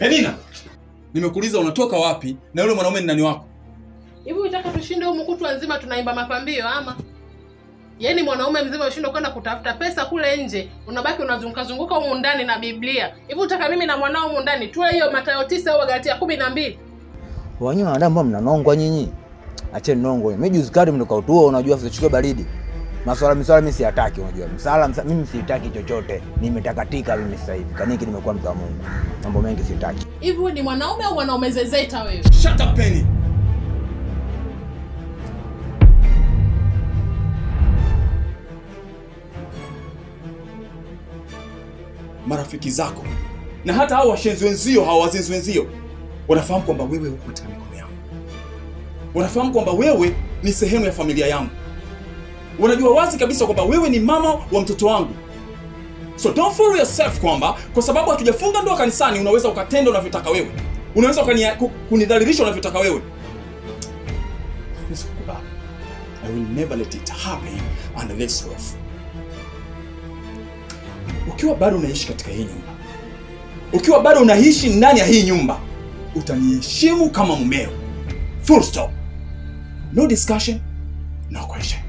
Penina, nimekuuliza unatoka wapi na yule mwanaume ni nani wako? Hivi unataka tushinde huko kutwa nzima tunaimba mapambio ama? Yaani mwanaume mzima ushinde kwenda kutafuta pesa kule nje, unabaki unazunguka huko ndani na Biblia. Hivi unataka mimi na mwanao huko ndani tuwe hiyo Mathayo 9 au Galatia 12? Wanyu wanadamu mbona mnanongwa nyinyi? Acheni nongo. Mimi juzi kati mnakautua unajua usichukue baridi. Maswala mimi siyataki unajua. Mimi sitaki chochote. Nimetakatika mimi sasa hivi. Kaniki nimekuwa mtu wa Mungu. Mambo mengi sitaki. Hivi wewe ni mwanaume au mwanaume zezeta wewe? Shut up Penny. Marafiki zako na hata hao washenzi wenzio, hao wazenzi wenzio wanafahamu kwamba wewe uko katika mikono yangu. Wanafahamu kwamba wewe ni sehemu ya familia yangu. Wanajua wazi kabisa kwamba wewe ni mama wa mtoto wangu. So don't fool yourself kwamba kwa sababu hatujafunga ndoa kanisani unaweza ukatenda unavyotaka wewe. Unaweza kunidhalilisha unavyotaka wewe. Nisikubali. I will never let it happen under this roof. Ukiwa bado unaishi katika hii nyumba, ukiwa bado unaishi ndani ya hii nyumba, utaniheshimu kama mumeo. Full stop. No discussion, no question.